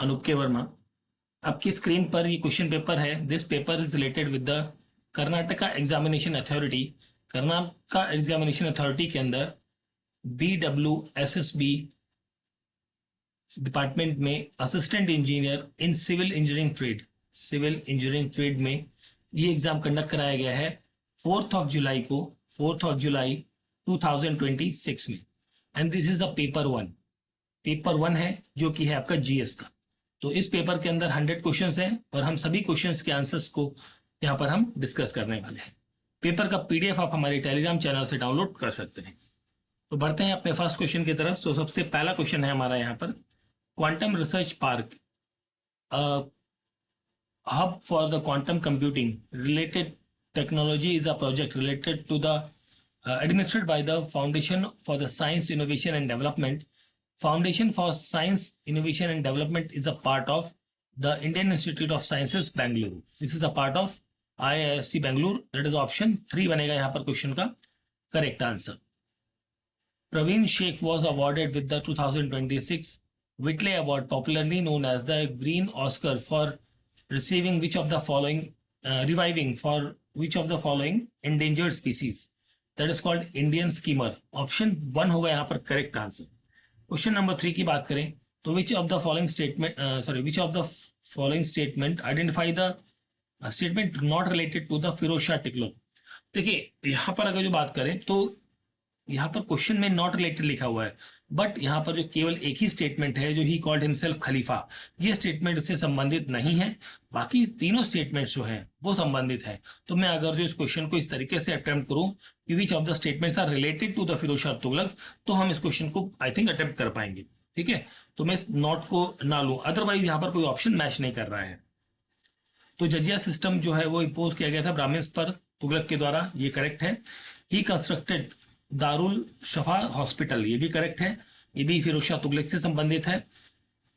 अनूप के वर्मा। आपकी स्क्रीन पर ये क्वेश्चन पेपर है। This paper is related with the Karnataka examination Authority. Karnataka examination Authority के अंदर BWSSB डिपार्टमेंट में assistant engineer in civil engineering trade में ये एग्जाम कंडक्ट कराया गया है 4 जुलाई 2026 में। And this is a paper one है जो कि है आपका जीएस का। तो इस पेपर के अंदर 100 क्वेश्चंस हैं और हम सभी क्वेश्चंस के आंसर्स को यहाँ पर हम डिस्कस करने वाले हैं। पेपर का पीडीएफ आप हमारे टेलीग्राम चैनल से डाउनलोड कर सकते हैं। तो बढ़ते हैं अपने फर्स्ट क्वेश्चन की तरफ। तो सबसे पहला क्वेश्चन है हमारा यहाँ पर, quantum research park hub for the quantum computing related technology is a project related to the administered by the Foundation for the Science Innovation and Development. Foundation for Science Innovation and Development is a part of the Indian Institute of Sciences Bangalore. This is a part of IISc Bangalore. That is option 3 बनेगा यहाँ पर question का correct answer. Praveen Sheikh was awarded with the 2026 Whitley Award, popularly known as the Green Oscar, for receiving which of the following reviving for which of the following endangered species? That is called Indian skimmer. Option 1 होगा यहाँ पर correct answer. Question number 3 की बात करें तो which of the following statement identify the statement not related to the Firoz Shah Tughlaq. देखिए यहाँ पर अगर जो बात करें तो यहाँ पर क्वेश्चन में नॉट रिलेटेड लिखा हुआ है, बट यहाँ पर जो केवल एक ही स्टेटमेंट है जो ही कॉल्ड हिमसेल्फ खलीफा, ये स्टेटमेंट इससे संबंधित नहीं है। बाकी तीनों स्टेटमेंट्स जो हैं वो संबंधित है। तो मैं अगर जो इस क्वेश्चन को इस तरीके से अटेम्प्ट करूं कि which of the statements are related to the Firoz Shah Tughlaq, तो हम इस क्वेश्चन को आई थिंक अटेम्प्ट कर पाएंगे। ठीक है, तो मैं इस नॉट को ना लूं, अदरवाइज यहाँ पर कोई ऑप्शन मैच नहीं कर रहा है। तो जजिया सिस्टम जो है वो इम्पोज किया गया था ब्राह्मण्स पर तुगलक के द्वारा, ये करेक्ट है। ही कंस्ट्रक्टेड दारुल शफा हॉस्पिटल, ये भी करेक्ट है, ये भी फिरोज शाह तुगलक से संबंधित है।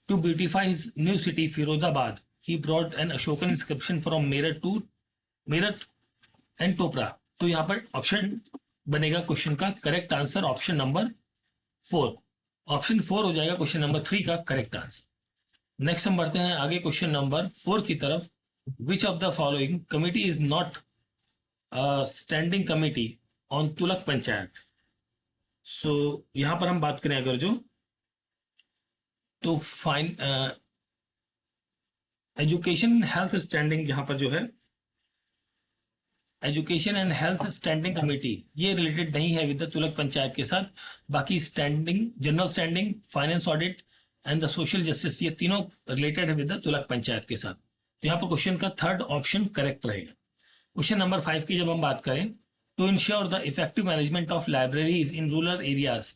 To beautify his new city Firozabad he brought an Ashokan inscription from Meerut and Topra. तो यहाँ पर ऑप्शन बनेगा क्वेश्चन का correct answer option number 4। Option 4 हो जाएगा क्वेश्चन नंबर 3 का करेक्ट आंसर। नेक्स्ट हम बढ़ते हैं आगे क्वेश्चन नंबर 4 की तरफ। Which of the following committee is not standing committee on Tughlaq panchayat. So यहां पर हम बात करें अगर जो तो फाइन एजुकेशन हेल्थ स्टैंडिंग, यहां पर जो है education and health standing committee, ये रिलेटेड नहीं है विद द तुगलक पंचायत के साथ। बाकी standing, general standing, finance audit and the social justice, ये तीनों रिलेटेड है विद द तुगलक पंचायत के साथ। तो यहाँ पर क्वेश्चन का थर्ड ऑप्शन करेक्ट रहेगा। क्वेश्चन नंबर 5 की जब हम बात करें, to ensure the effective management of libraries in rural areas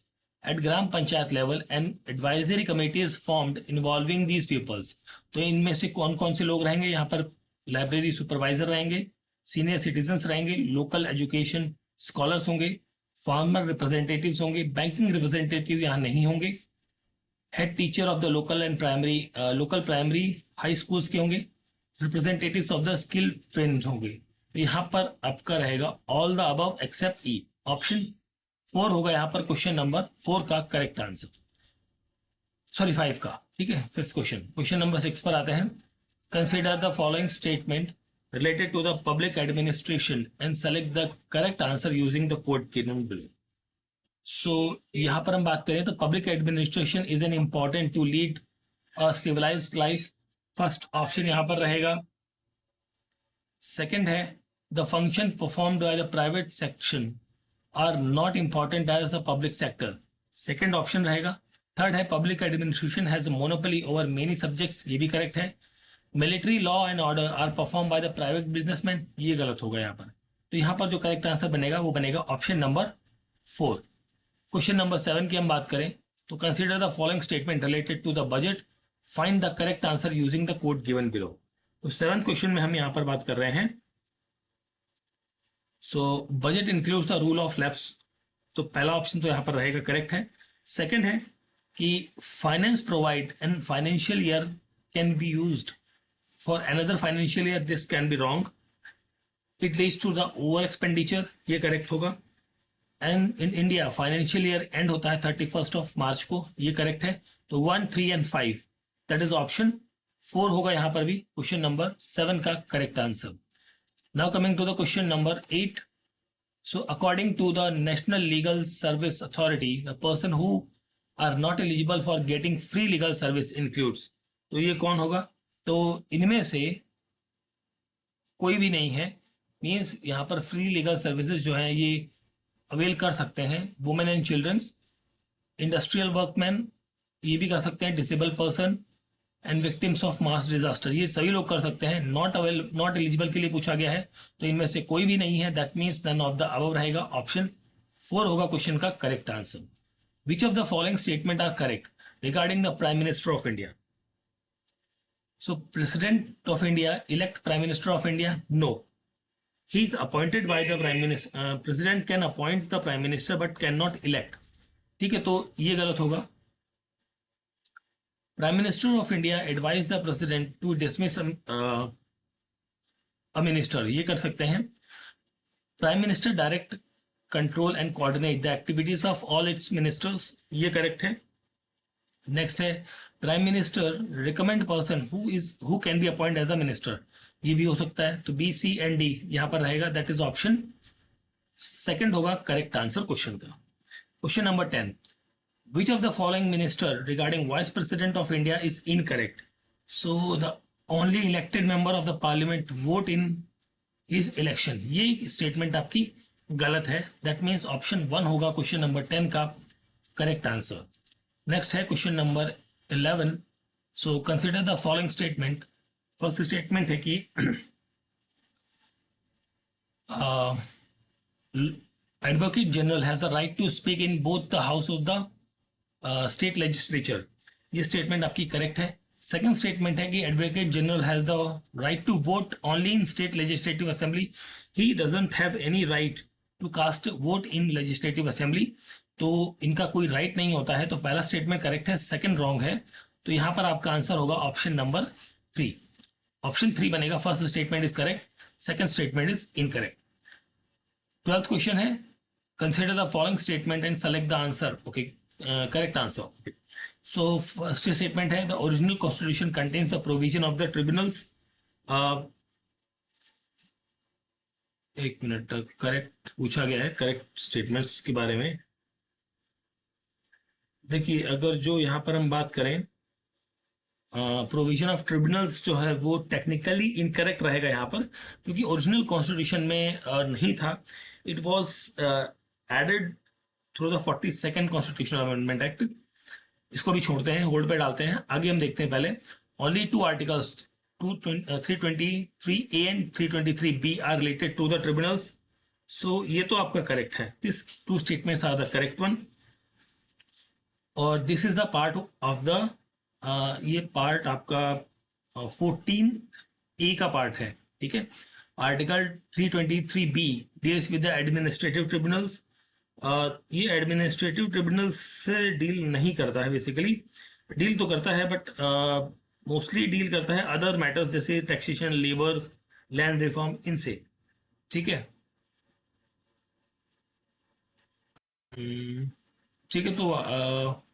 at gram panchayat level, an advisory committee is formed involving these peoples. तो इनमें से कौन कौन से लोग रहेंगे? यहाँ पर लाइब्रेरी सुपरवाइजर रहेंगे, सीनियर सिटीजन्स रहेंगे, लोकल एजुकेशन स्कॉलर्स होंगे, फार्मर रिप्रेजेंटेटिव्स होंगे, बैंकिंग रिप्रेजेंटेटिव यहाँ नहीं होंगे, head teacher of the local primary high schools के होंगे, representatives of the skill train होंगे। तो यहां पर आपका रहेगा all the above except E. Option 4 होगा यहां पर क्वेश्चन नंबर 4 का करेक्ट आंसर, सॉरी 5 का। ठीक है, फिफ्थ क्वेश्चन नंबर 6 पर आते हैं। Consider the following statement related to the public administration and select the correct answer using the code given below. So यहां पर हम बात करें तो public administration is an important to lead a civilized life, first option यहां पर रहेगा। Second है the function performed by the private section are not important as a public sector, second option रहेगा। थर्ड है public administration has monopoly over many subjects, ये भी correct है। Military law and order are perform by the private businessman, ये गलत होगा यहाँ पर। तो यहाँ पर जो करेक्ट आंसर बनेगा वो बनेगा ऑप्शन नंबर 4। क्वेश्चन नंबर 7 की हम बात करें तो consider the following statement related to the budget, find the correct answer using the code given below. तो 7th क्वेश्चन में हम यहां पर बात कर रहे हैं। So budget includes the rule of lapse, तो पहला ऑप्शन तो यहां पर रहेगा करेक्ट है। सेकंड है कि finance provide and financial year can be used for another financial year, this can be wrong, it leads to the over expenditure, ये करेक्ट होगा। And in India financial year end होता है 31 मार्च को, ये correct है। तो 1, 3 एंड 5 दैट इज ऑप्शन 4 होगा यहाँ पर भी क्वेश्चन नंबर 7 का correct answer. Now coming to the question number 8. So according to the National Legal Service Authority, the person who are not eligible for getting free legal service includes. तो ये कौन होगा? तो इनमें से कोई भी नहीं है. मीन्स यहाँ पर फ्री लीगल सर्विसेज जो हैं ये अवेल कर सकते हैं women and childrens, industrial workman ये भी कर सकते हैं, disable person and victims of mass disaster ये सभी लोग कर सकते हैं. नॉट एलिजिबल के लिए पूछा गया है, तो इनमें से कोई भी नहीं है. That means none of the above रहेगा. ऑप्शन 4 होगा क्वेश्चन का correct answer. Which of the following statement are correct regarding the prime minister of India? So president of India elect prime minister of India? No, he is appointed by the prime minister. President can appoint the prime minister but cannot elect. ठीक है, तो ये गलत होगा. Prime minister of India advise the president to dismiss a minister, ये कर सकते हैं. Prime minister direct, control and coordinate the activities of all its ministers, ये करेक्ट है. नेक्स्ट है prime minister recommend person who can be appoint as a minister, ये भी हो सकता है. तो बी, सी एंड डी यहां पर रहेगा. दैट इज ऑप्शन सेकंड होगा करेक्ट आंसर क्वेश्चन का. Question number 10. Which of the following minister regarding vice president of India is incorrect? So the only elected member of the parliament vote in his election, ये statement आपकी गलत है. That means option 1 होगा question number 10 का correct answer. Next है question number 11. So consider the following statement. First statement है कि advocate general has a right to speak in both the house of the state legislature, ये statement आपकी correct है. Second statement है कि advocate general has the right to vote only in state legislative assembly, he doesn't have any right to cast vote in legislative assembly. तो इनका कोई right नहीं होता है. तो पहला स्टेटमेंट करेक्ट है, सेकंड रॉन्ग है. तो यहां पर आपका आंसर होगा ऑप्शन नंबर 3. ऑप्शन 3 बनेगा. First statement is correct, second statement is incorrect. 12th question है consider the following statement and select the answer. Okay, correct answer. Okay, so first statement है the original constitution contains the provision of the tribunals. एक minute, correct पूछा गया है correct statements के बारे में. देखिए, अगर जो यहाँ पर हम बात करें प्रोविजन ऑफ ट्रिब्यूनल्स जो है वो टेक्निकली इनकरेक्ट रहेगा यहाँ पर, क्योंकि ओरिजिनल कॉन्स्टिट्यूशन में नहीं था. It was added through the 42nd constitutional amendment act. इसको भी छोड़ते हैं, होल्ड पे डालते हैं, आगे हम देखते हैं. पहले only 2 articles 323A and 323B are related to the tribunals. So ये तो आपका करेक्ट है. This 2 statements are the correct one. और this is the part of the ये पार्ट आपका 14A का पार्ट है. ठीक है, article 323B deals with the administrative tribunals. ये एडमिनिस्ट्रेटिव ट्रिब्यूनल्स से डील नहीं करता है. बेसिकली डील तो करता है बट मोस्टली डील करता है अदर मैटर्स जैसे टैक्सेशन, लेबर, लैंड रिफॉर्म, इनसे. ठीक है, ठीक है. तो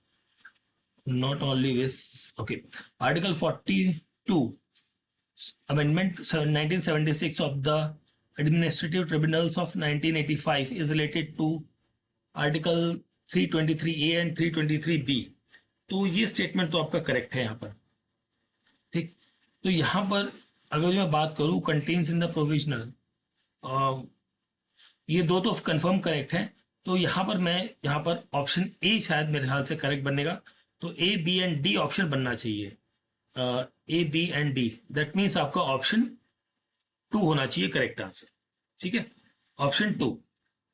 not only this. Okay, article 42 amendment 1976 of the administrative tribunals of 1985 is related to article 323A and 323B. तो ये स्टेटमेंट तो आपका करेक्ट है यहाँ पर. ठीक, तो यहाँ पर अगर मैं बात करूँ कंटेन्स इन द प्रोविजनल, ये दो तो कंफर्म करेक्ट है. तो यहाँ पर मैं यहाँ पर ऑप्शन ए शायद मेरे ख्याल से करेक्ट बनेगा. तो A, B and D option बनना चाहिए. A, B and D, that means आपका ऑप्शन 2 होना चाहिए करेक्ट आंसर. ठीक है, option 2,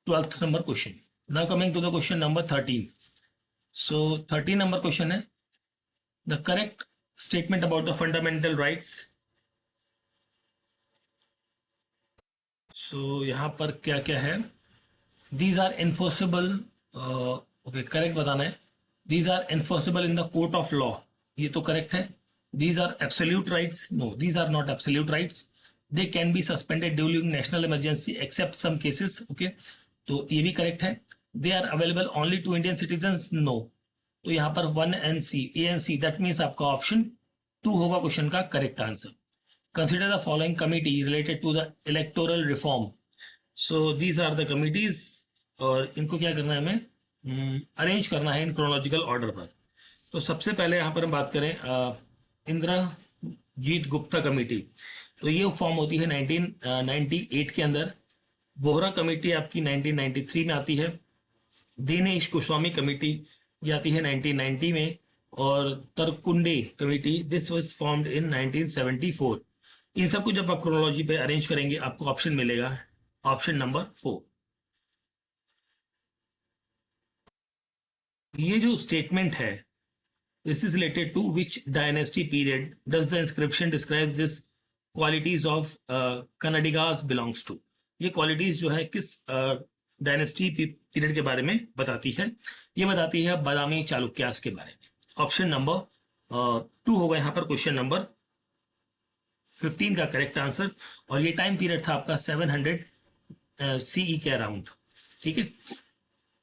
12th number question. Now coming to the question number 13. सो 13 नंबर क्वेश्चन है the correct statement about the fundamental rights. So यहाँ पर क्या क्या है? These are enforceable. Okay, correct बताना है. These are enforceable in the court of law. ये तो करेक्ट है. These are absolute rights. No, these are not absolute rights. They can be suspended during national emergency except some cases. Okay, तो ये भी correct है. They are available only to Indian citizens. No. तो यहाँ पर 1 and C, A and C, that means आपका option 2 होगा question का correct answer. Consider the following committee related to the electoral reform. So these are the committees, और इनको क्या करना है, हमें अरेंज करना है इन क्रोनोलॉजिकल ऑर्डर पर। तो सबसे पहले यहाँ पर हम बात करें इंद्रजीत गुप्ता कमेटी, तो ये फॉर्म होती है 1998 के अंदर। वोहरा कमेटी आपकी 1993 में आती है। दिनेश गोस्वामी कमेटी ये आती है 1990 में। और Tarkunde committee this was formed in 1974। इन सबको जब आप क्रोनोलॉजी पे अरेंज करेंगे आपको ऑप्शन मिलेगा ऑप्शन नंबर 4। ये जो स्टेटमेंट है, this is related to which dynasty period does the inscription describe this qualities of Kannadigas belongs to। ये क्वालिटीज जो है किस डायनेस्टी पीरियड के बारे में बताती है? ये बताती है बादामी चालुक्यास के बारे में। ऑप्शन नंबर 2 होगा यहाँ पर क्वेश्चन नंबर 15 का करेक्ट आंसर। और ये टाइम पीरियड था आपका 700 सीई के अराउंड। ठीक है,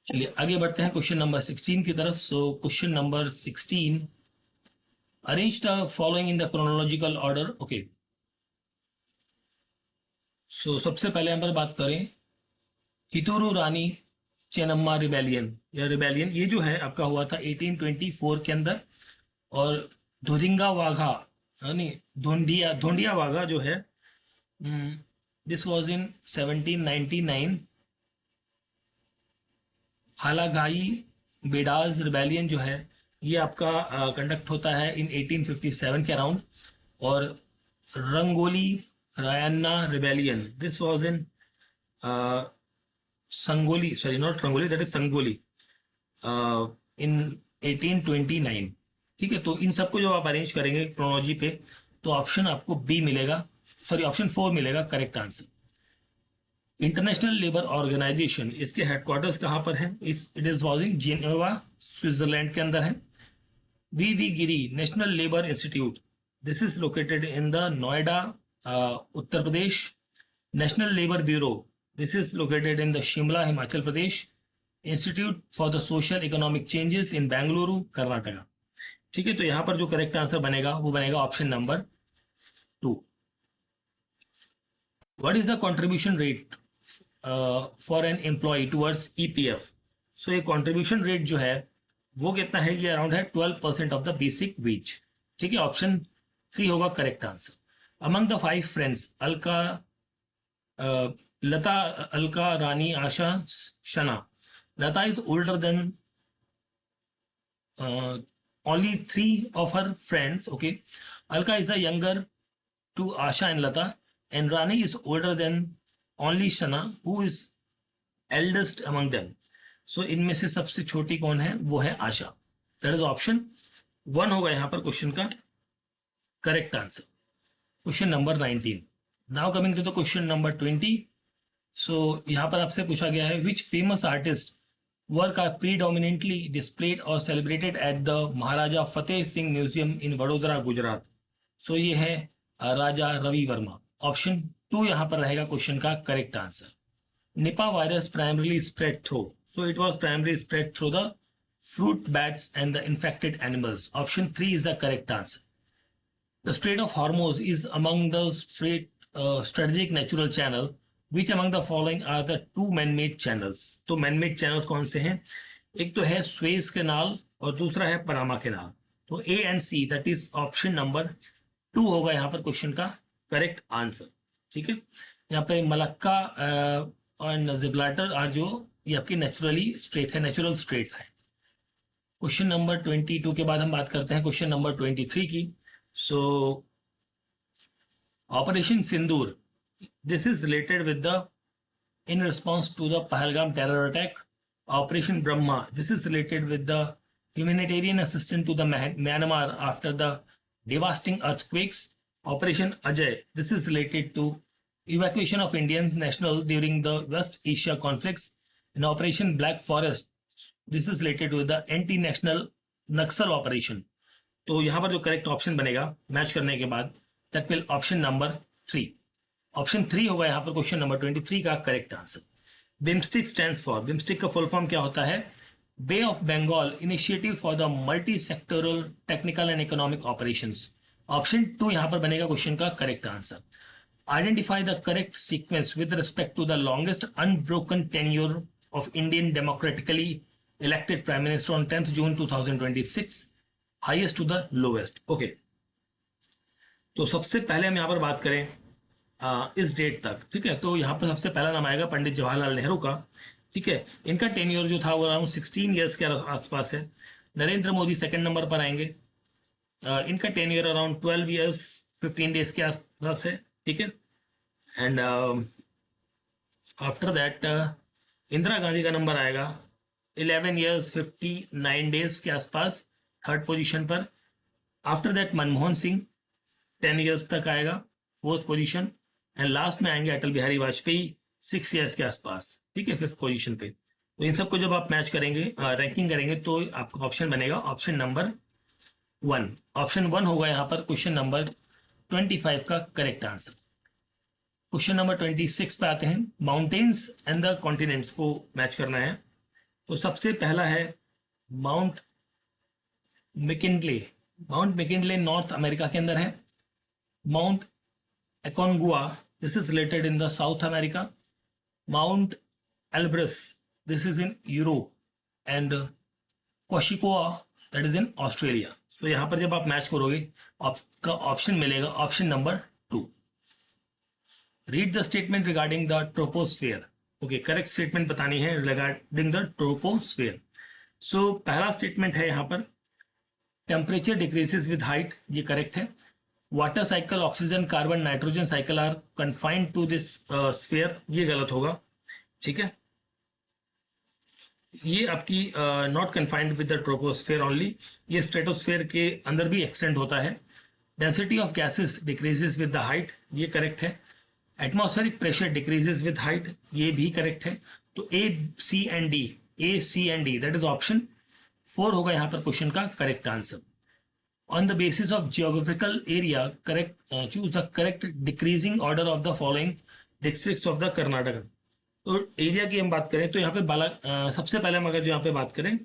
चलिए आगे बढ़ते हैं क्वेश्चन नंबर 16 की तरफ। So question number 16, arrange the following in the chronological order. Okay, so सबसे पहले हम पर बात करें कितूरू रानी चेन्नम्मा रिबेलियन या रिबेलियन, ये जो है आपका हुआ था 1824 के अंदर। और धोधिंगा वाघा यानी धोंडिया वाघा जो है दिस वाज इन 1799। हालागाई बेडाज रिबेलियन जो है ये आपका कंडक्ट होता है इन 1857 के अराउंड। और Rangoli Rayanna rebellion this was in Sangoli, sorry not Rangoli, that is Sangoli in 1829। ठीक है, तो इन सबको जब आप अरेंज करेंगे क्रोनोलॉजी पे तो ऑप्शन आपको बी मिलेगा, सॉरी ऑप्शन 4 मिलेगा correct answer. International Labour Organization, इसके हेडक्वार्टर्स कहाँ पर है? It is was in Geneva Switzerland के अंदर है। V Giri National Labour Institute this is located in the Noida Uttar Pradesh. National Labour Bureau this is located in the Shimla Himachal Pradesh. Institute for the Social Economic Changes in Bengaluru Karnataka. ठीक है, तो यहां पर जो करेक्ट आंसर बनेगा वो बनेगा option number 2। What is the contribution rate for an employ towards EPF? So ये कंट्रीब्यूशन रेट जो है वो कितना है? ये अराउंड है 12% ऑफ द बेसिक वेज। ठीक है, ऑप्शन 3 होगा correct answer. Among the 5 friends Lata, Alka, Rani, Asha, शना। Lata is older than only 3 of her friends. Okay, Alka is the younger to Asha and Lata, and Rani is older than only Shana, who is eldest among them. So इनमें से सबसे छोटी कौन है? वो है आशा। That is option 1 होगा यहाँ पर क्वेश्चन का correct answer. Question number 19, now coming to the question number 20। So यहाँ पर आपसे पूछा गया है which famous artist work are predominantly displayed or celebrated at the Maharaja Fateh Singh Museum in Vadodara, Gujarat। सो ये है राजा रवि वर्मा। ऑप्शन 2 यहाँ पर रहेगा क्वेश्चन का correct answer. Nipah virus primarily spread through, so it was primary spread through the fruit bats and the infected animals। Option 3 is the correct answer। The Strait of Hormuz is among the strategic natural channel। Which among the following are the 2 man-made channels? तो man-made channels कौन से हैं? एक तो है Suez canal और दूसरा है पनामा कैनाल। तो A and C that is option number 2 होगा यहाँ पर क्वेश्चन का करेक्ट आंसर। ठीक है, यहाँ पे मलक्का और जिब्राल्टर आर जो ये आपके नेचुरली स्ट्रेट है, नेचुरल स्ट्रेट है। क्वेश्चन नंबर 22 के बाद हम बात करते हैं क्वेश्चन नंबर 23 की। सो operation Sindoor, this is related with the in response to the Pahalgam terror attack। Operation Brahma, this is related with the humanitarian assistance to the Myanmar after the devastating earthquakes। Operation Ajay, this is related to evacuation of Indians national during the West Asia conflicts। And Operation Black Forest, this is related with the anti-national Naxal operation। तो यहाँ पर जो correct option बनेगा match करने के बाद that will option number 3। Option 3 होगा यहाँ पर क्वेश्चन नंबर 23 का correct answer. BIMSTEC stands for, BIMSTEC का फुल फॉर्म क्या होता है? Bay of Bengal initiative for the multi sectoral technical and economic operations. Option 2 यहां पर बनेगा क्वेश्चन का correct answer. Identify the correct sequence with respect to the longest unbroken tenure of Indian democratically elected prime minister on 10th June 2026, highest to the lowest. Okay, तो सबसे पहले हम यहाँ पर बात करें इस डेट तक, ठीक है। तो यहाँ पर सबसे पहला नाम आएगा पंडित जवाहरलाल नेहरू का, ठीक है। इनका टेन्योर जो था वो अराउंड 16 ईयर्स के आसपास है। नरेंद्र मोदी सेकंड नंबर पर आएंगे, इनका टेन्योर अराउंड 12 ईयर्स 15 डेज के आसपास है, ठीक है। And after that Indira Gandhi का नंबर आएगा 11 ईयर्स 59 डेज के आसपास, थर्ड पोजीशन पर। After that Manmohan Singh 10 years तक आएगा, फोर्थ पोजीशन। एंड लास्ट में आएंगे अटल बिहारी वाजपेयी 6 ईयर्स के आसपास, ठीक है, फिफ्थ पोजीशन पे। तो इन सबको जब आप मैच करेंगे, रैंकिंग करेंगे, तो आपका ऑप्शन बनेगा ऑप्शन नंबर 1। ऑप्शन 1 होगा यहाँ पर क्वेश्चन नंबर 25 का करेक्ट आंसर। क्वेश्चन नंबर 26 पे आते हैं। माउंटेन्स एंड द कॉन्टिनेंट्स को मैच करना है। तो सबसे पहला है mount McKinley. Mount McKinley North America के अंदर है। Mount Aconcagua, this is related in the South America. Mount Elbrus, this is in Europe. And Kosciuszko, that is in Australia. So यहां पर जब आप मैच करोगे आपका ऑप्शन मिलेगा option number 2। Read the statement regarding the troposphere. Okay, correct statement बतानी है regarding the troposphere. सो पहला स्टेटमेंट है यहां पर टेम्परेचर डिक्रीजेस विद हाइट, ये करेक्ट है। Water cycle, oxygen, carbon, nitrogen cycle are confined to this sphere, ये गलत होगा, ठीक है। ये आपकी not confined with the troposphere only, ये स्ट्रेटोस्फेयर के अंदर भी एक्सटेंड होता है। Density of gases decreases with the height, ये करेक्ट है। Atmospheric pressure decreases with height, ये भी करेक्ट है। तो A C and D that is option 4 होगा यहाँ पर क्वेश्चन का correct answer. On the basis of geographical area, choose the correct decreasing order of the following districts of the Karnataka। तो area की हम बात करें तो यहाँ पे सबसे पहले हम अगर जो यहाँ पे बात करें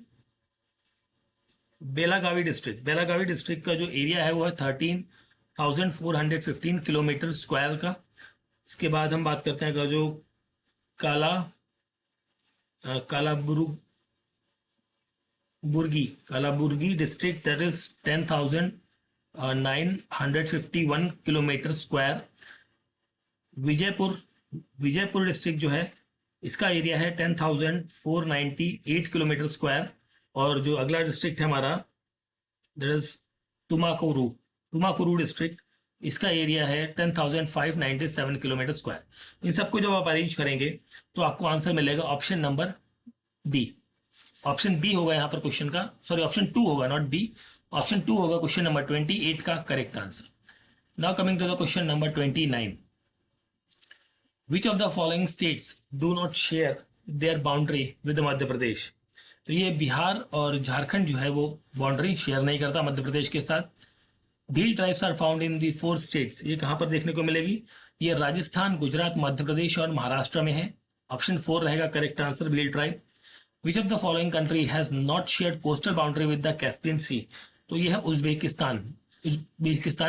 बेलागावी डिस्ट्रिक्ट का जो एरिया है वो है 13,415 किलोमीटर स्क्वायर का। इसके बाद हम बात करते हैं अगर जो Kalaburagi district, that is 10,951 kilometer square. Vijayapura district जो है इसका एरिया है 10,498 किलोमीटर स्क्वायर। और जो अगला डिस्ट्रिक्ट है हमारा दैट इज तुमाकुरू डिस्ट्रिक्ट, इसका एरिया है 10,597 किलोमीटर स्क्वायर। इन सबको जब आप अरेंज करेंगे तो आपको आंसर मिलेगा option number B. Option B होगा यहाँ पर क्वेश्चन का, सॉरी ऑप्शन 2 होगा, नॉट बी। ऑप्शन 2 होगा क्वेश्चन नंबर 28 का correct answer. Now coming to the question number 29। Which of the following states do not share their boundary with Madhya Pradesh. तो ये बिहार और झारखंड जो है वो बाउंड्री शेयर नहीं करता मध्य प्रदेश के साथ। Bhil tribes are found in the 4 states, ये कहाँ पर देखने को मिलेगी? ये राजस्थान, गुजरात, मध्य प्रदेश और महाराष्ट्र में है। ऑप्शन 4 रहेगा correct answer, Bhil tribe. Which of the following country has not shared coastal boundary with the Caspian Sea? तो यह है उज्बेकिस्तान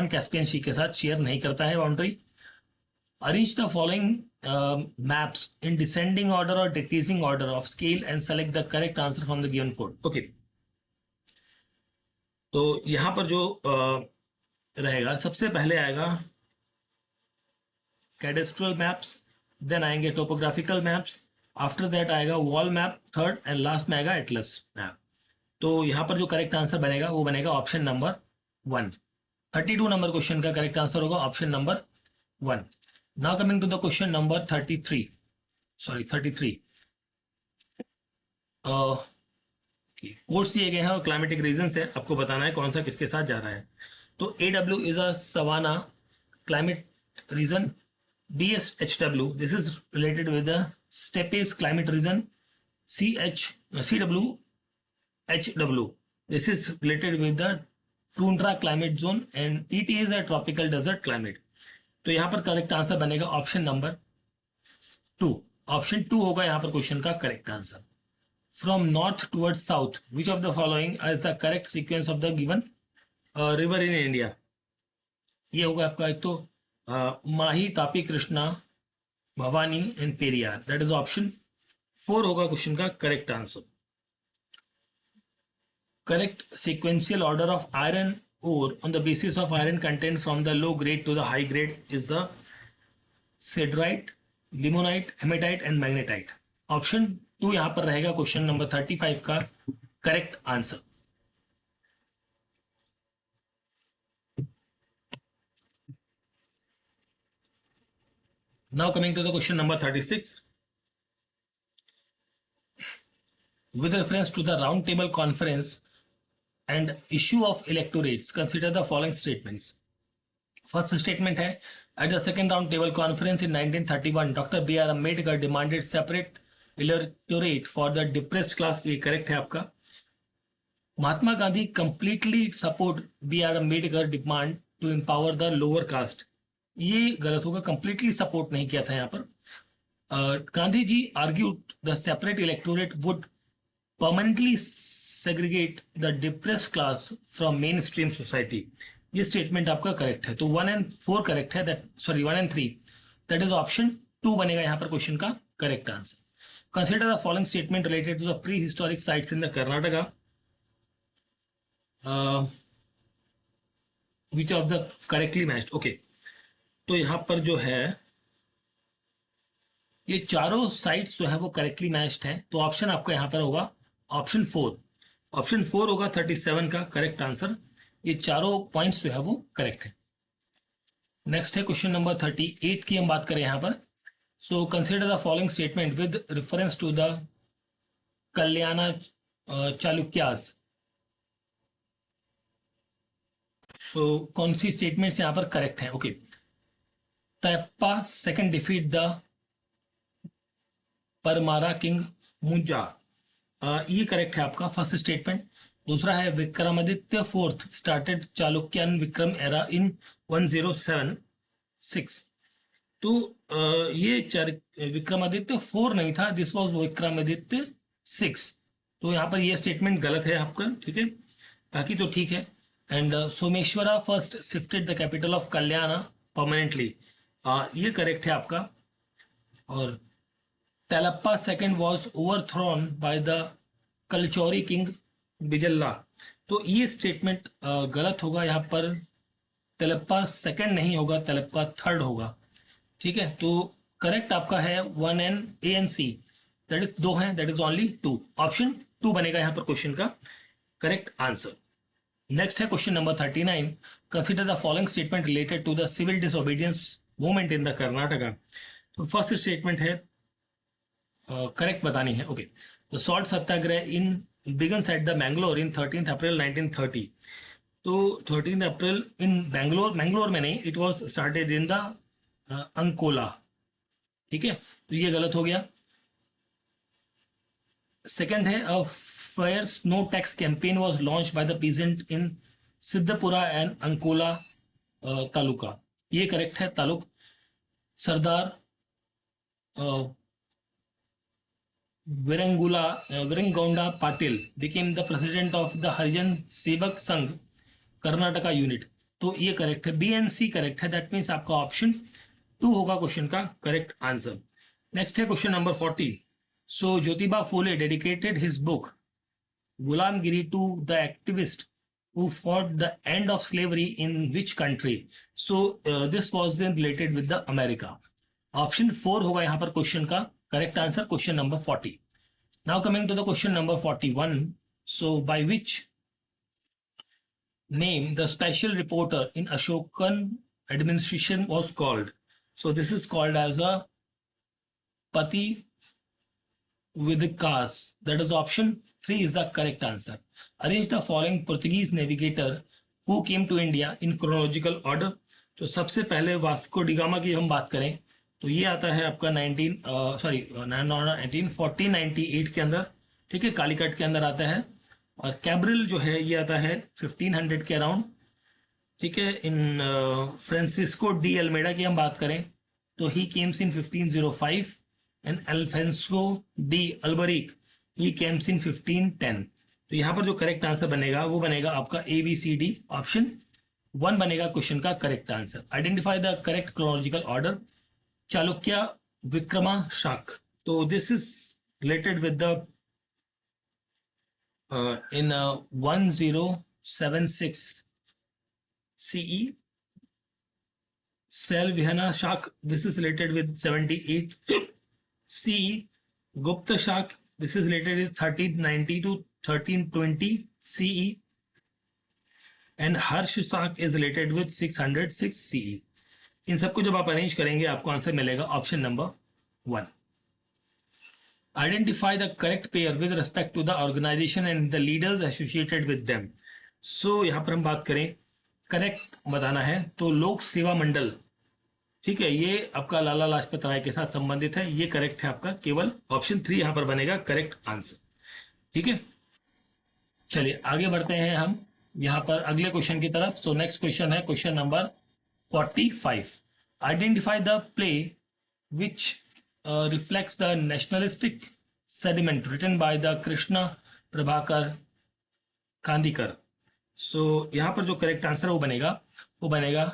कैस्पियन सी के साथ शेयर नहीं करता है boundary. Arrange the following maps in descending order और decreasing order of scale and select the correct answer from the given code. Okay, तो यहां पर जो रहेगा सबसे पहले आएगा कैडेस्ट्रल मैप्स, देन आएंगे टोपोग्राफिकल मैप्स, आफ्टर दैट आएगा wall map third, and last में आएगा एटलस मैप। तो यहाँ पर जो करेक्ट आंसर बनेगा वो बनेगा ऑप्शन नंबर 1। 32 नंबर क्वेश्चन का करेक्ट आंसर होगा option number 1। Now coming to the question number 33। Course दिए गए हैं और क्लाइमेटिक रीजंस है, आपको बताना है कौन सा किसके साथ जा रहा है। तो AW is a savanna climate region. DSHW, this is related with the steppes climate region. CWHW, this is related with the tundra climate zone, and ET is a tropical desert climate। तो यहाँ पर correct answer बनेगा option number 2। Option 2 होगा यहाँ पर question का correct answer. From north toward south, which of the following is the correct sequence of the given river in India. ये होगा आपका एक तो Mahi, Tapi, Krishna, Bhavani and Periyar, that is option 4 होगा क्वेश्चन का correct answer. Correct sequential order of iron ore on the basis of iron content from the low grade to the high grade is the siderite, limonite, hematite and magnetite. Option 2 यहां पर रहेगा question number 35 का correct answer. Now coming to the question number 36. With reference to the round table conference and issue of electorates, consider the following statements. First statement है, at the second round table conference in 1931, Dr. B.R. Ambedkar demanded separate electorate for the depressed class. ये correct है आपका. Mahatma Gandhi completely support B.R. Ambedkar demand to empower the lower caste. ये गलत होगा, completely support नहीं किया था यहाँ पर. Gandhi ji argued the separate electorate would permanently segregate the depressed class from mainstream society. ये स्टेटमेंट आपका करेक्ट है. तो 1 and 4 करेक्ट है, that sorry 1 and 3, that is option 2 बनेगा यहाँ पर क्वेश्चन का correct answer. Consider the following statement related to the prehistoric sites in the Karnataka. Which of the correctly matched. Okay, तो यहाँ पर जो है ये चारों साइट्स जो है वो करेक्टली मैच्ड है. तो ऑप्शन आपका यहाँ पर होगा ऑप्शन 4. ऑप्शन 4 होगा 37 का करेक्ट आंसर. ये चारों पॉइंट्स जो है वो करेक्ट है. नेक्स्ट है क्वेश्चन नंबर 38 की हम बात करें यहाँ पर. So consider the following statement with reference to the Kalyana Chalukyas. सो कौन सी स्टेटमेंट्स यहाँ पर करेक्ट है. Okay, Tailappa second defeat the Paramara king Munja. ये करेक्ट है आपका फर्स्ट स्टेटमेंट. दूसरा है Vikramaditya fourth started Chalukyan Vikram era in 1076. तो ये विक्रमादित्य 4 नहीं था, दिस वाज विक्रमादित्य 6. तो यहाँ पर ये स्टेटमेंट गलत है आपका. ठीक है, बाकी तो ठीक है. And Someshwara first shifted the capital of Kalyana permanently. ये करेक्ट है आपका. और Tailappa second was overthrown by the Kalachuri king Bijjala. तो ये स्टेटमेंट गलत होगा यहाँ पर. तेलप्पा सेकंड नहीं होगा, तेलप्पा थर्ड होगा. ठीक है, तो करेक्ट आपका है 1 and A and C, that is 2 है, दैट इज ओनली 2. ऑप्शन 2 बनेगा यहाँ पर क्वेश्चन का करेक्ट आंसर. नेक्स्ट है question number 39. Consider the following statement related to the civil disobedience movement in the Karnataka. तो फर्स्ट स्टेटमेंट है करेक्ट बतानी है. Okay, the salt Satyagraha in begins at the Mangalore in 13th April 1930. तो 13th अप्रैल इन मैंगलोर में नहीं, it was started in the Ankola. ठीक है, तो ये गलत हो गया. सेकंड है a fair snow tax campaign was launch by the peasant in Siddapura and Ankola taluka. ये करेक्ट है तालुक. सरदार Viranggonda Patil became the president of the Harijan Sevak Sangh Karnataka unit. तो ये करेक्ट है. बी एंड सी करेक्ट है, that means आपका option 2 होगा question का correct answer. Next है question number 40. So Jyotiba Phule dedicated his book Gulamgiri to the activist who fought the end of slavery in which country? So this was then related with the America. Option 4 होगा यहाँ पर question का correct answer. Question number 40. Now coming to the question number 41. So by which name the special reporter in Ashokan administration was called. So this is called as a पति with cars, that is option 3 is the correct answer. Arrange the following Portuguese navigator who came to India in chronological order. तो सबसे पहले Vasco da Gama की हम बात करें तो ये आता है आपका 1498 के अंदर. ठीक है, कालीकट के अंदर आता है. और कैब्रिल जो है ये आता है 1500 के अराउंड. ठीक है, इन फ्रांसिस्को डी अल्मेडा की हम बात करें तो he came in 1505 and Alfonso de Albuquerque he came in 1510. तो यहाँ पर जो करेक्ट आंसर बनेगा वो बनेगा आपका ABCD ऑप्शन 1 बनेगा क्वेश्चन का correct answer. Identify the correct chronological order. Chalukya Vikrama Shaka, तो this is related with the in 1076 CE. Salvihana Shak, this is related with 78 CE. Gupta Shak, this is related with 1390 to 1320 CE. And Harsh Shak is related with 606 CE. इन सबको जब आप arrange करेंगे आपको answer मिलेगा option number 1। Identify the correct pair with respect to the organization and the leaders associated with them. So यहाँ पर हम बात करें करेक्ट बताना है तो लोक सेवा मंडल, ठीक है, ये आपका लाला लाजपत राय के साथ संबंधित है, ये करेक्ट है आपका, केवल ऑप्शन 3 यहाँ पर बनेगा करेक्ट आंसर। ठीक है, चलिए आगे बढ़ते हैं हम यहाँ पर अगले क्वेश्चन की तरफ। सो नेक्स्ट क्वेश्चन है question number 45। Identify the play which reflects the nationalistic sentiment written by the Krishna Prabhakar Kandikar. So यहाँ पर जो करेक्ट आंसर है वो बनेगा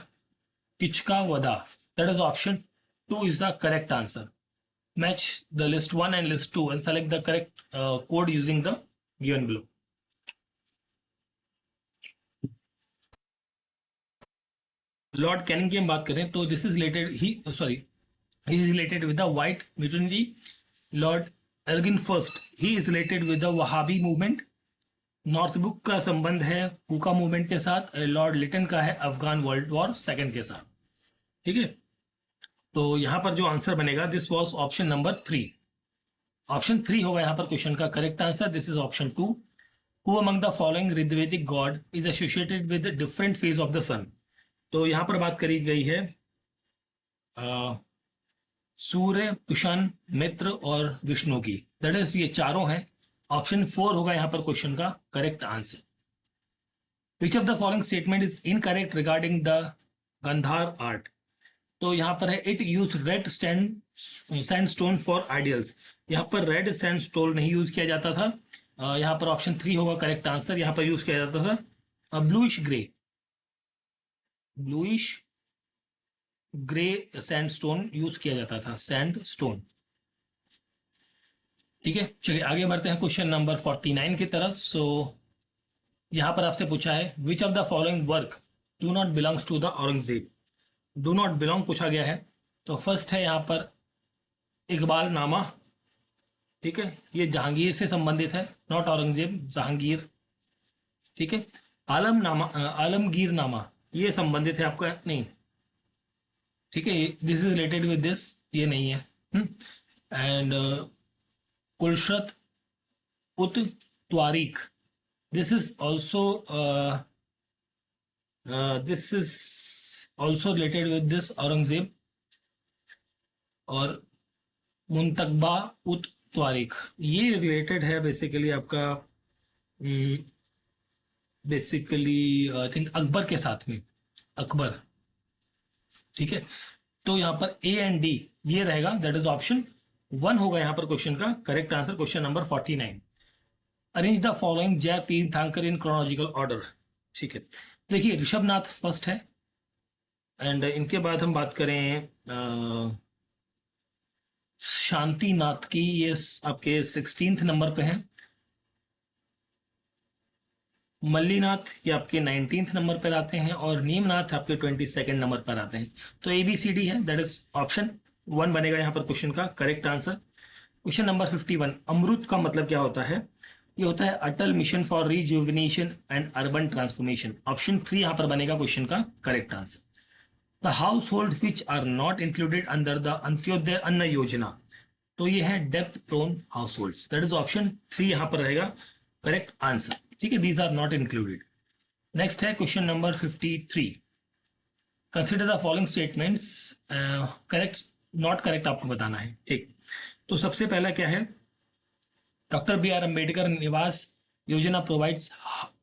Kichaka Vadha. That is option 2 is the correct answer. Match the list 1 and list 2 and select the correct code using the given below. Lord Canning की हम बात करें तो this is related he is related with the white mutiny. Lord Elgin First, he is related with the Wahhabi movement. North book का संबंध है हुका movement के साथ। लॉर्ड लिटन का है अफगान वर्ल्ड वॉर सेकंड के साथ। ठीक है, तो यहां पर जो आंसर बनेगा this was option number 3। Option 3 होगा यहां पर क्वेश्चन का correct answer. This is option 2। Who among the following Rigvedic god is associated with different phase of the sun. तो यहां पर बात करी गई है सूर्य, पुषण, मित्र और विष्णु की। दैट इज ये चारों हैं। ऑप्शन 4 होगा यहां पर क्वेश्चन का correct answer. Which of the following statement is incorrect regarding the Gandhara art. तो यहां पर है it use red sandstone for ideals. यहां पर रेड सैंडस्टोन नहीं यूज किया जाता था। यहां पर ऑप्शन 3 होगा करेक्ट आंसर। यहां पर यूज किया जाता था ब्लूइश ग्रे सैंडस्टोन यूज किया जाता था, सैंडस्टोन। ठीक है, चलिए आगे बढ़ते हैं क्वेश्चन नंबर 49 की तरफ। सो यहां पर आपसे पूछा है which of the following work do not belongs to the Aurangzeb. Do not belong पूछा गया है। तो फर्स्ट है यहां पर इकबाल नामा। ठीक है, ये जहांगीर से संबंधित है, नॉट औरंगजेब, जहांगीर। ठीक है, आलमगीर नामा ये संबंधित है आपका, नहीं, ठीक है, this is related with this, ये नहीं है। And Khulasat ut Tawarikh, this is also related with this Aurangzeb. और मुंतकबा उत त्वारिक ये रिलेटेड है बेसिकली आपका आई थिंक अकबर के साथ में, अकबर। ठीक है, तो यहां पर ए एंड डी ये रहेगा, दैट इज ऑप्शन 1 होगा यहां पर क्वेश्चन का correct answer. Question number 49। Arrange the following जय तीर्थंकर इन क्रोनोलॉजिकल ऑर्डर। ठीक है, देखिए ऋषभनाथ फर्स्ट है एंड इनके बाद हम बात करें शांतिनाथ की, ये आपके 16th नंबर पे हैं। मल्लीनाथ ये आपके 19th नंबर पर आते हैं और नीमनाथ आपके 22nd नंबर पर आते हैं। तो ABCD है, दैट इज ऑप्शन 1 बनेगा यहाँ पर क्वेश्चन का correct answer. Question number 51। AMRUT का मतलब क्या होता है? ये होता है Atal mission for rejuvenation and urban transformation. Option 3 यहाँ पर बनेगा क्वेश्चन का correct answer. The household which are not included under the Antyodaya Anna Yojana, तो ये है डेप्थ prone household, that is option 3 यहाँ पर रहेगा करेक्ट आंसर। ठीक है, these are not included. Next है question number 53। Consider the following statements, correct not correct आपको बताना है। ठीक, तो सबसे पहला क्या है, doctor B.R. Ambedkar Nivas Yojana provides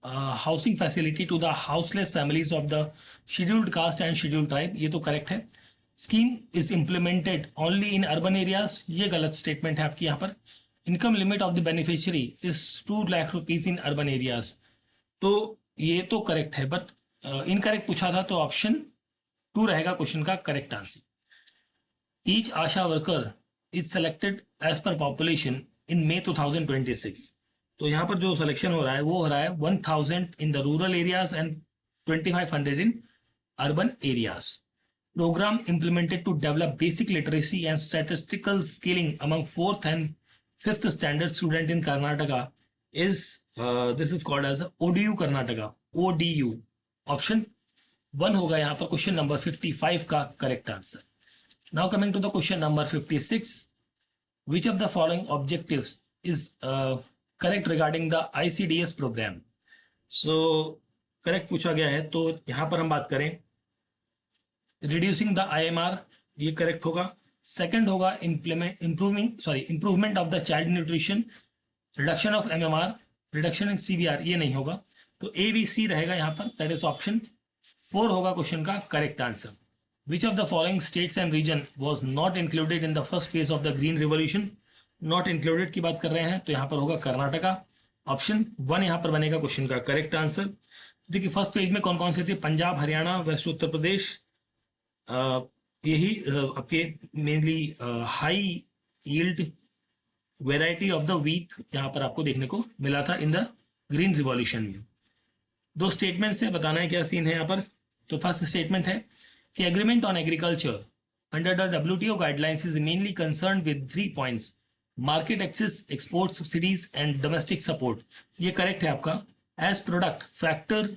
housing facility to the houseless families of the scheduled caste and scheduled tribe, ये तो करेक्ट है। Scheme is implemented only in urban areas, ये गलत स्टेटमेंट है आपकी यहाँ पर। Income limit of the beneficiary is 2 lakh rupees in urban areas, तो ये तो करेक्ट है, बट इनकरेक्ट पूछा था तो ऑप्शन 2 रहेगा क्वेश्चन का correct answer. Each Asha worker is selected as per population in May 2026. तो यहाँ पर जो सिलेक्शन हो रहा है वो हो रहा है 1000 in the rural areas and 2500 in urban areas. Program implemented to develop basic literacy and statistical skilling among 4th and 5th standard student in Karnataka is this is called as ODU Karnataka. ODU. Option 1 होगा यहाँ पर question number 55 का correct answer. Now coming to the question number 56. Which of the following objectives is correct regarding the ICDS program? So correct पूछा गया है तो यहाँ पर हम बात करें रिड्यूसिंग द IMR, ये करेक्ट होगा. सेकंड होगा improvement of the child nutrition, reduction of MMR, reduction in CVR, ये नहीं होगा. तो ABC रहेगा यहाँ पर, दैट इज ऑप्शन 4 होगा क्वेश्चन का correct answer. Which of the following states and region was not included in the first phase of the green revolution? Not included की बात कर रहे हैं तो यहाँ पर होगा कर्नाटका. ऑप्शन 1 यहाँ पर बनेगा क्वेश्चन का करेक्ट आंसर. देखिए फर्स्ट फेज में कौन कौन से थे? पंजाब, हरियाणा, वेस्ट उत्तर प्रदेश. यही आपके mainly high yield variety of the wheat यहाँ पर आपको देखने को मिला था इन द ग्रीन रिवॉल्यूशन में. दो स्टेटमेंट से बताना है क्या सीन है यहाँ पर. तो फर्स्ट स्टेटमेंट है कि agreement on agriculture under the WTO guidelines is mainly concern with 3 points: market access, export subsidies and domestic support. ये करेक्ट है आपका. एज प्रोडक्ट फैक्टर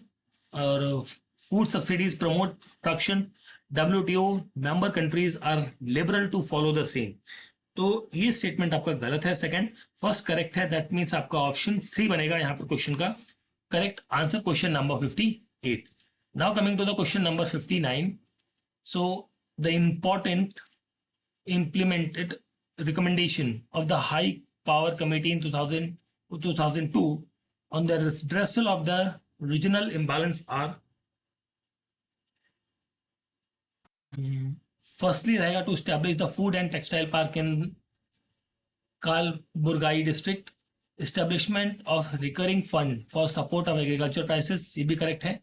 और food subsidies promote production. WTO member countries are liberal to follow the same. तो ये statement आपका गलत है. Second, first correct है, दैट मीन्स आपका ऑप्शन 3 बनेगा यहाँ पर क्वेश्चन का correct answer. Question number 58. Now coming to the question number 59. So the important implemented recommendation of the High Power Committee in 2002 on the redressal of the regional imbalance are firstly रहेगा to establish the food and textile park in Kalburgai district, establishment of recurring fund for support of agriculture prices, ये भी correct है.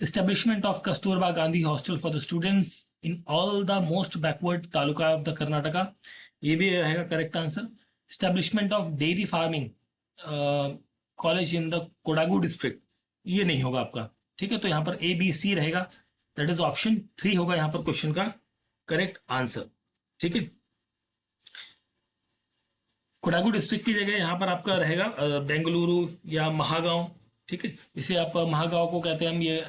establishment of Kasturba Gandhi hostel for the students in all the most backward taluka of the Karnataka, ये भी रहेगा correct answer. establishment of dairy farming college in the Kodagu district, ये नहीं होगा आपका. ठीक है, तो यहाँ पर ABC रहेगा, दैट इज ऑप्शन 3 होगा यहाँ पर क्वेश्चन का करेक्ट आंसर. ठीक है, कोडागू डिस्ट्रिक्ट की जगह यहाँ पर आपका रहेगा बेंगलुरु या महागांव. ठीक है, इसे आप महागांव को कहते हैं हम, ये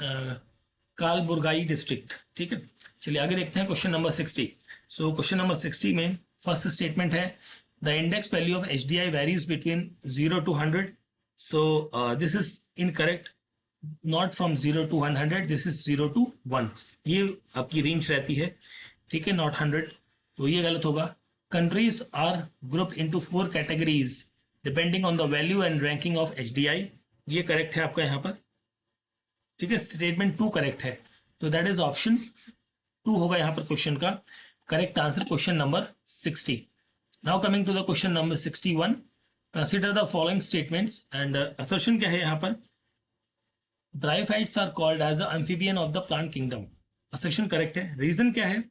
कालबुर्गाई डिस्ट्रिक्ट. ठीक है, चलिए आगे देखते हैं क्वेश्चन नंबर 60. सो क्वेश्चन नंबर 60 में फर्स्ट स्टेटमेंट है the index value of HDI varies between 0 to 100. So this is incorrect. Not from 0 to 100, this is 0 to 1. ये आपकी रेंज रहती है. ठीक है, नॉट 100, तो ये गलत होगा. Countries are group into 4 categories depending on the value and ranking of HDI, ये करेक्ट है आपका यहाँ पर. ठीक है, स्टेटमेंट 2 करेक्ट है, तो दैट इज ऑप्शन 2 होगा यहाँ पर क्वेश्चन का correct answer. Question number 60. Now coming to the question number 61. Consider the following statements and assertion क्या है यहाँ पर. Bryophytes are called as a amphibian of the plant kingdom. Assertion correct है. Reason क्या है?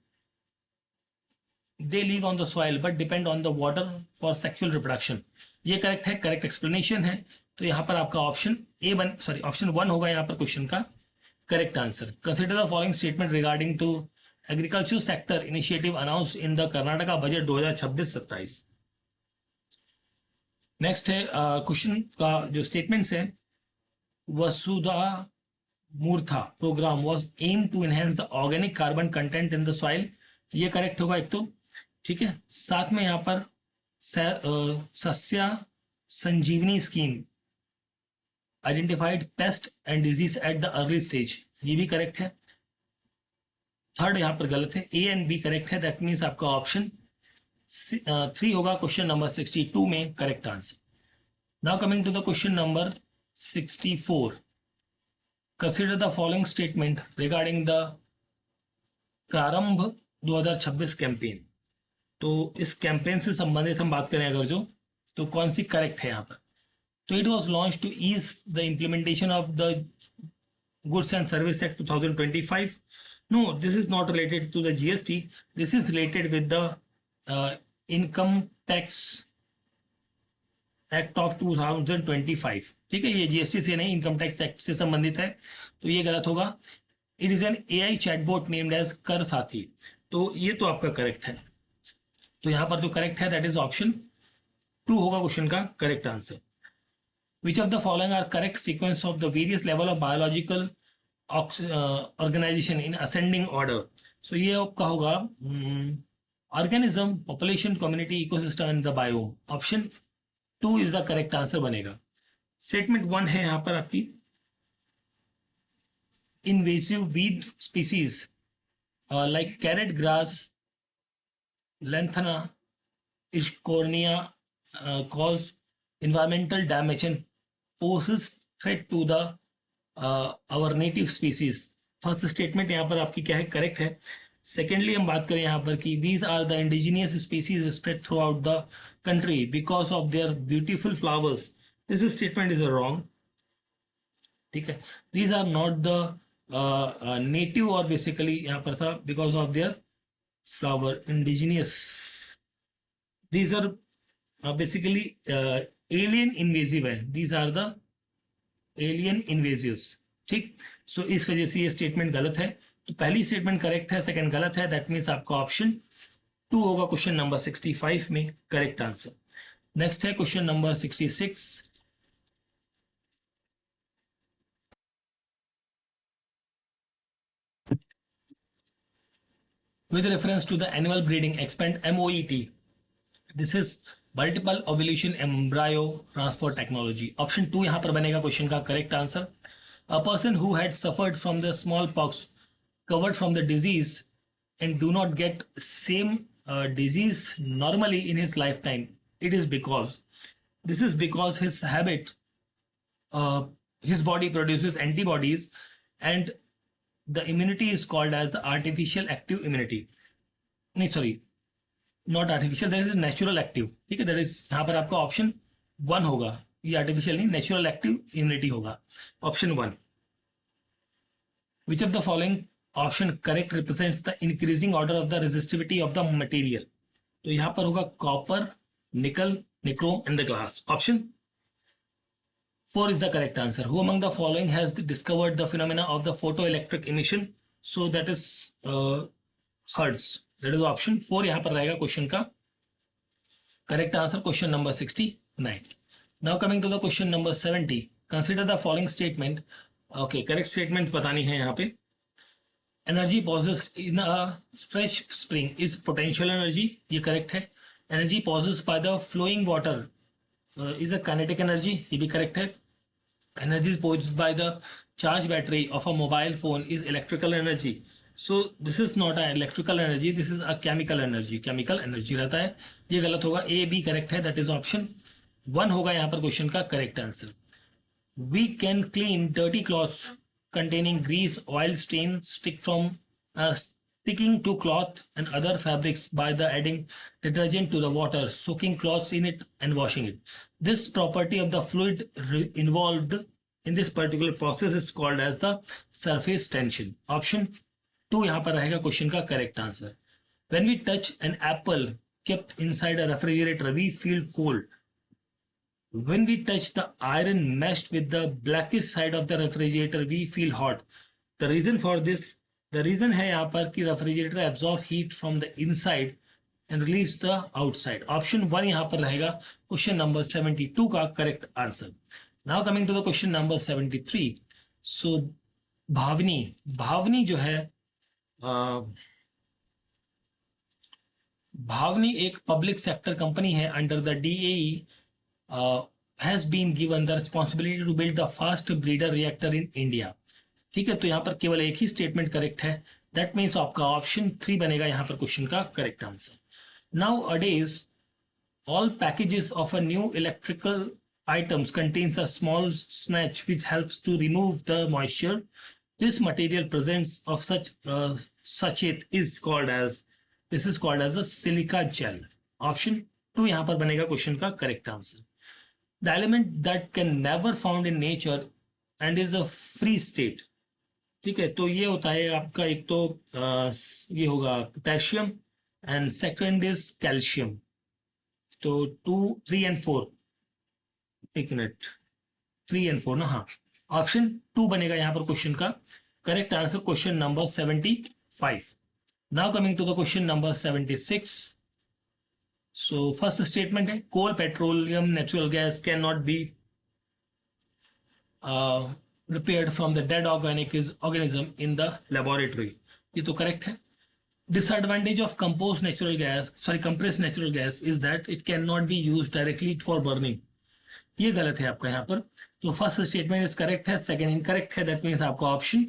They live on the soil but depend on the water for sexual reproduction, ये correct है. Correct explanation है, तो यहाँ पर आपका ऑप्शन ऑप्शन 1 होगा यहाँ पर क्वेश्चन का correct answer. Consider the following statement regarding to agriculture sector initiative announce in the Karnataka budget 2026-27. Next है क्वेश्चन का जो स्टेटमेंट्स है, Vasudha Murtha program was aim to enhance the organic carbon content in the soil, ये correct होगा एक तो. ठीक है, साथ में यहाँ पर Sasya Sanjeevini scheme identified pest and disease at the early stage, ये भी करेक्ट है. थर्ड यहाँ पर गलत है, A एंड B करेक्ट है, दैट मीन्स आपका ऑप्शन 3 होगा क्वेश्चन नंबर 62 में correct answer. Now coming to the question number 64. Consider the following statement regarding the Prarambh 2026 campaign. तो इस कैंपेन से संबंधित हम बात करें अगर जो, तो कौन सी करेक्ट है यहाँ पर. तो it was launch to ease the implementation of the Goods and Service Act 2025. No, this is not related to the GST. This is related with the Income Tax act of 2025. ठीक है, ये GST से नहीं, income tax act से संबंधित है, तो ये गलत होगा. It is an AI chatbot named as Kar Saathi. तो ये तो आपका करेक्ट है. तो यहां पर जो करेक्ट है दैट इज ऑप्शन 2 होगा क्वेश्चन का correct answer. Which of the following are correct sequence of the various level of biological organization in ascending order. So ये आपका होगा organism, population, community, ecosystem and the biome. Option 2 is the correct answer बनेगा. Statement 1 है यहां पर आपकी invasive weed species like carrot grass, lantana, Ischornia cause environmental damage and poses threat to the our native species. First statement यहाँ पर आपकी क्या है, करेक्ट है. सेकेंडली हम बात करें यहाँ पर कि these are the indigenous species spread throughout the country because of their beautiful flowers. This statement is wrong. ठीक है, these are not the native और basically यहाँ पर था because of their flower, indigenous. These are basically alien invasive है. These are the alien invasives. ठीक, सो इस वजह से ये स्टेटमेंट गलत है. तो पहली स्टेटमेंट करेक्ट है, सेकंड गलत है. दैट मीन्स आपका ऑप्शन 2 होगा क्वेश्चन नंबर 65 में करेक्ट आंसर. नेक्स्ट है question number 66. With reference to the annual breeding expand MOET. This is multiple ovulation embryo transfer technology. Option 2 यहां पर बनेगा क्वेश्चन का correct answer. A person who had suffered from the smallpox, covered from the disease, and do not get same disease normally in his lifetime. It is because this is because his habit, his body produces antibodies, and the immunity is called as artificial active immunity. नहीं sorry, not artificial, that is natural active. ठीक है, that is यहाँ पर आपका option 1 होगा. ये artificial नहीं, natural active immunity होगा. Option 1. Which of the following option correct represents the increasing order of the resistivity of the material. तो यहाँ पर होगा कॉपर, निकल, nichrome and the glass. Option 4 is the correct answer. Who among the following has discovered the phenomena of the photoelectric emission? So that is Hertz. That is option 4 यहाँ पर रहेगा क्वेश्चन का correct answer. Question number 69. Now coming to the question number 70. Consider the following statement. Okay, correct statement बतानी है यहाँ पे. Energy possessed in a stretch spring is potential energy. ये correct है. Energy possessed by the flowing water is a kinetic energy. ये भी correct है. Energy possessed by the charge battery of a mobile phone is electrical energy. So this is not an electrical energy, this is a chemical energy. Chemical energy रहता है. ये गलत होगा. A B correct है. That is option 1 होगा यहाँ पर question का correct answer. We can clean dirty cloths containing grease, oil stains sticking to cloth and other fabrics by the adding detergent to the water, soaking cloths in it and washing it. This property of the fluid involved in this particular process is called as the surface tension. Option 2 यहाँ पर रहेगा क्वेश्चन का correct answer. When we touch an apple kept inside a refrigerator, we feel cold. When we touch the iron meshed with the blackish side of the refrigerator, we feel hot. The reason for this, the reason है यहाँ पर कि refrigerator absorb heat from the inside and release the outside. Option 1 यहाँ पर रहेगा question number 72 का correct answer. Now coming to the question number 73. So भावनी जो है, भावनी एक पब्लिक सेक्टर कंपनी है under the DAE. Has been given the responsibility to build the fast breeder reactor in India. ठीक है, तो यहाँ पर केवल एक ही स्टेटमेंट करेक्ट है. दैट मीन्स आपका ऑप्शन 3 बनेगा यहाँ पर क्वेश्चन का करेक्ट आंसर. नाउ अडेज all packages of a new electrical items contains a small snatch which helps to remove the moisture. This material presence of such it is called as a silica gel. Option 2 यहाँ पर बनेगा question का correct answer. The element that can never found in nature and is a free state. ठीक है, तो ये होता है आपका, एक तो ये होगा potassium and second is calcium. तो 2, 3 एंड 4, एक मिनट, 3 एंड 4 ना, हाँ, ऑप्शन 2 बनेगा यहाँ पर क्वेश्चन का correct answer, question number 75। Now coming to the question number 76। So first statement है, coal, petroleum, natural gas can not be prepared from the dead organic organism in the laboratory। ये तो correct है। Disadvantage of composed natural gas, sorry, compressed natural gas is that it cannot be used directly for burning। ये गलत है आपका यहाँ पर। तो फर्स्ट स्टेटमेंट इज करेक्ट है, सेकंड इनकरेक्ट है, दैट मीन्स आपका ऑप्शन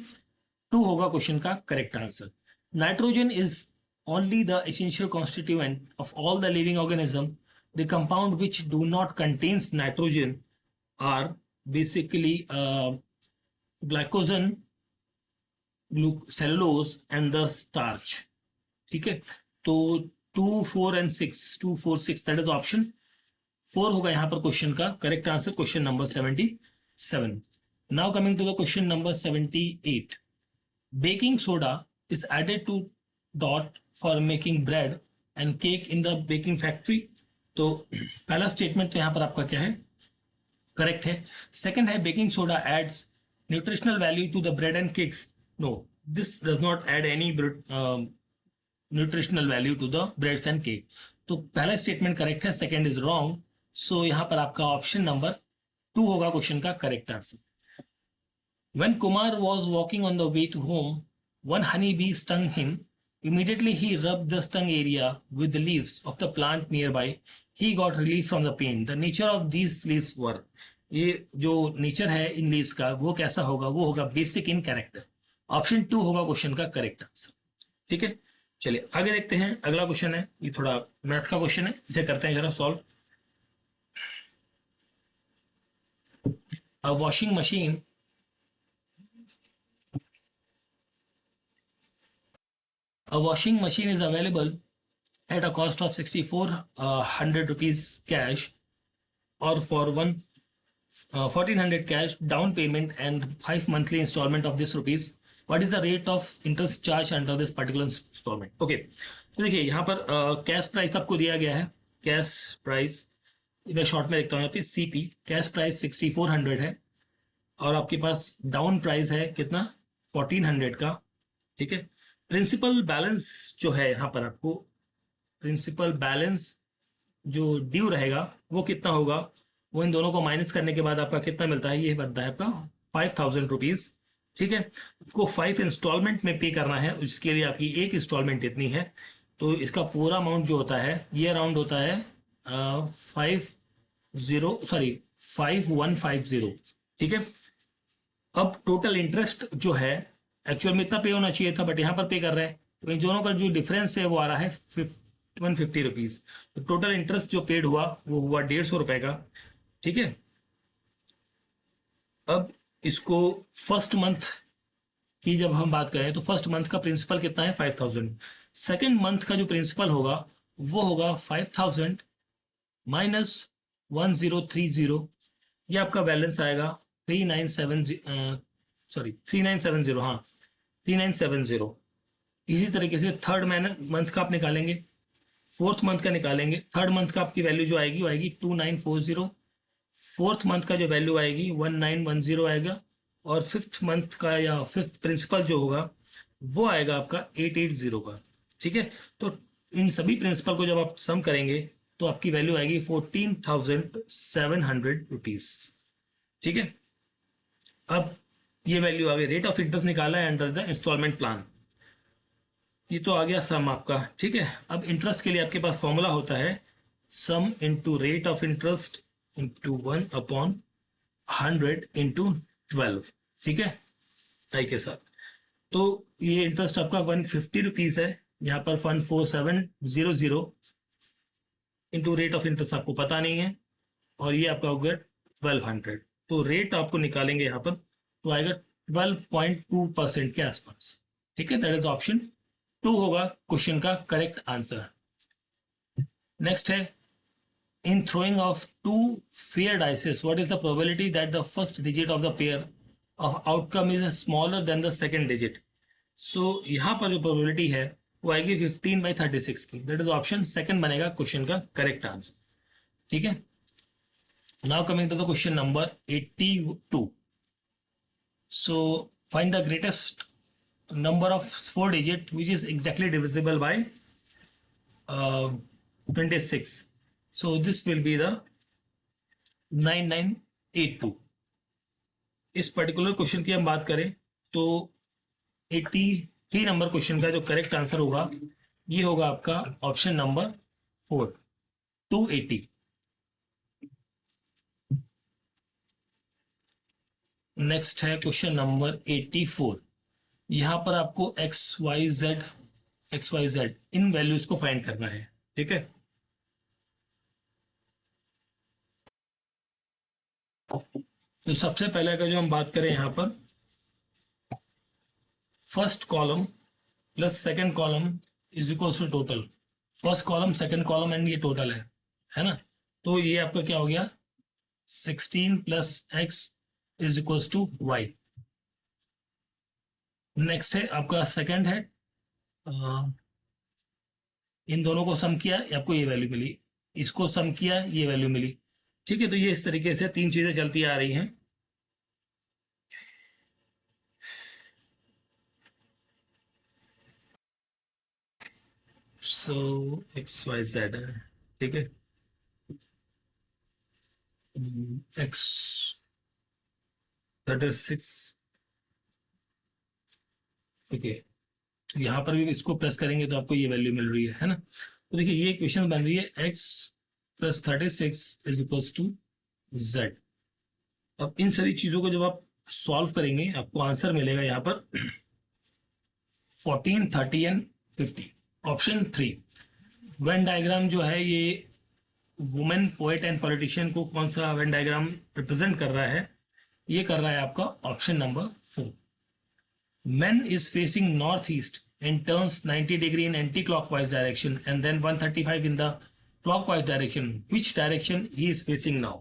2 होगा क्वेश्चन का correct answer. Nitrogen is only the essential constituent of all the living organism। The compound which do not contains nitrogen are basically glycogen, cellulose and the starch। ठीक है, तो 2, 4 and 6, 2, 4, 6 that is option 4 होगा यहाँ पर question का correct answer, question number 77। Now coming to the question number 78। Baking soda is added to dough for making bread and cake in the baking factory. तो पहला statement तो यहाँ पर आपका क्या है, करेक्ट है। सेकंड है, baking soda adds nutritional value to the bread and cakes. No, this does not add any nutritional value to the breads and cake. तो पहला स्टेटमेंट करेक्ट है, सेकंड इज रॉन्ग। सो यहां पर आपका option number 2 होगा question का correct answer. When Kumar was walking on the way to home, one honeybee stung him. Immediately he rubbed the stung area with the leaves of the plant nearby. He got relief from the pain. The nature of these leaves were, ये जो nature है in leaves का वो कैसा होगा, वो होगा basic in character. Option 2 होगा क्वेश्चन का करेक्ट आंसर। ठीक है, चलिए आगे देखते हैं। अगला क्वेश्चन है, ये थोड़ा मैथ का क्वेश्चन है, इसे करते हैं जरा solve. A washing machine is available at a cost of 6400 rupees cash, or for 1400 cash down payment and 5 monthly installment of this rupees। What is the rate of interest charge under this particular installment? Okay, तो देखिए यहाँ पर cash price आपको दिया गया है। Cash price मैं short में लिखता हूँ यहाँ पे सीपी। कैश प्राइस 6400 है और आपके पास डाउन प्राइस है कितना, 1400 का। ठीक है, प्रिंसिपल बैलेंस जो है यहाँ पर आपको, प्रिंसिपल बैलेंस जो ड्यू रहेगा वो कितना होगा, वो इन दोनों को माइनस करने के बाद आपका कितना मिलता है, ये बनता है आपका 5000 रुपीज। ठीक है, आपको 5 इंस्टॉलमेंट में पे करना है, उसके लिए आपकी एक इंस्टॉलमेंट इतनी है। तो इसका पूरा अमाउंट जो होता है ये अराउंड होता है 5150। ठीक है, अब टोटल इंटरेस्ट जो है एक्चुअल में इतना पे होना चाहिए था बट यहाँ पर पे कर रहे हैं, तो इन दोनों का जो डिफरेंस है वो आ रहा है 150 रुपीज। तो टोटल इंटरेस्ट जो पेड हुआ वो हुआ 150 रुपए का। ठीक है, अब इसको फर्स्ट मंथ की जब हम बात करें तो फर्स्ट मंथ का प्रिंसिपल कितना है, 5000। सेकेंड मंथ का जो प्रिंसिपल होगा वो होगा 5000 माइनस 1030। ये आपका बैलेंस आएगा 3970, हाँ 3970। इसी तरीके से थर्ड मंथ का आप निकालेंगे, फोर्थ मंथ का निकालेंगे। थर्ड मंथ का आपकी वैल्यू जो आएगी वो आएगी 2940। फोर्थ मंथ का जो वैल्यू आएगी 1910 आएगा, और फिफ्थ मंथ का या फिफ्थ प्रिंसिपल जो होगा वो आएगा आपका 880 का। ठीक है, तो इन सभी प्रिंसिपल को जब आप सम करेंगे तो आपकी वैल्यू आएगी 14,700 रुपीज। ठीक है, अब ये वैल्यू आ गई, रेट ऑफ इंटरेस्ट निकाला है अंडर द इंस्टॉलमेंट प्लान, ये तो आ गया सम आपका। ठीक है, अब इंटरेस्ट के लिए आपके पास फॉर्मूला होता है sum into rate of interest into 1/100 into 12। ठीक है, आई के साथ। तो ये इंटरेस्ट आपका 150 रुपीज है, यहाँ पर 14700 इंटू रेट ऑफ इंटरेस्ट आपको पता नहीं है, और ये आपका हो गया 1200। तो रेट आपको निकालेंगे यहाँ पर तो आएगा 12.2% के आसपास। ठीक है, दैट इज ऑप्शन 2 होगा क्वेश्चन का करेक्ट आंसर। नेक्स्ट है, in throwing of 2 pair dices what is the probability that the first digit of the pair of outcome is smaller than the second digit. So यहाँ पर जो probability है वो आएगी 15/36 की। दैट इज ऑप्शन सेकंड बनेगा question का correct answer. ठीक है, now coming to the question number 82। So find the greatest number of 4 digit which is exactly divisible by 26. So this will be the 9982। इस particular question की हम बात करें तो 83 नंबर क्वेश्चन का जो करेक्ट आंसर होगा ये होगा आपका ऑप्शन नंबर 4, 280। नेक्स्ट है क्वेश्चन नंबर 84। यहां पर आपको एक्स वाई जेड इन वैल्यूज को फाइंड करना है। ठीक है, तो सबसे पहले का जो हम बात करें यहां पर first column plus second column is equal to total. First column second column and ये टोटल है ना। तो ये आपका क्या हो गया, 16 plus x is equal to y. Next है आपका सेकंड है, इन दोनों को सम किया आपको ये वैल्यू मिली, इसको सम किया ये वैल्यू मिली। ठीक है, तो ये इस तरीके से तीन चीजें चलती आ रही हैं। सो एक्स वाई जेड है। ठीक है, एक्स 36। ओके, तो यहाँ पर भी इसको प्रेस करेंगे तो आपको ये वैल्यू मिल रही है ना। तो देखिए ये इक्वेशन बन रही है x plus 36 is equals to z. अब इन सारी चीजों को जब आप सॉल्व करेंगे आपको आंसर मिलेगा यहाँ पर 14, 30 एंड 50। ऑप्शन 3 वेन डायग्राम जो है ये वुमेन पोएट एंड पॉलिटिशियन को कौन सा वेन डायग्राम रिप्रेजेंट कर रहा है, ये कर रहा है आपका option number 4। Men is facing northeast and turns 90 degree in anti-clockwise direction and then 135 in the clockwise direction. Which direction he is facing now?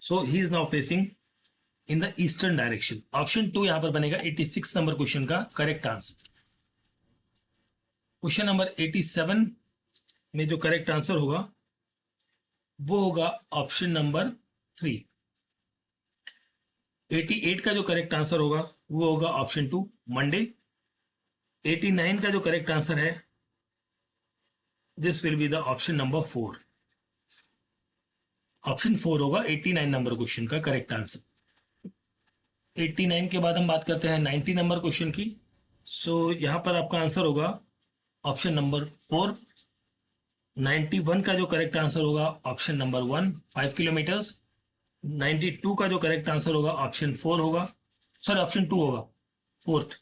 So he is now facing in the eastern direction. Option 2 यहां पर बनेगा 86 number question का correct answer. Question number 87 में जो correct answer होगा वो होगा option number 3। 88 का जो करेक्ट आंसर होगा वो होगा ऑप्शन 2 मंडे। 89 का जो करेक्ट आंसर है this will be the option number 4। Option 4 होगा 89 नंबर क्वेश्चन का करेक्ट आंसर। 89 के बाद हम बात करते हैं 90 नंबर क्वेश्चन की। सो यहां पर आपका आंसर होगा ऑप्शन नंबर 4। 91 का जो करेक्ट आंसर होगा ऑप्शन नंबर 1, 5 किलोमीटर्स। 92 का जो करेक्ट आंसर होगा ऑप्शन 4 होगा, सॉरी ऑप्शन 2 होगा, फोर्थ।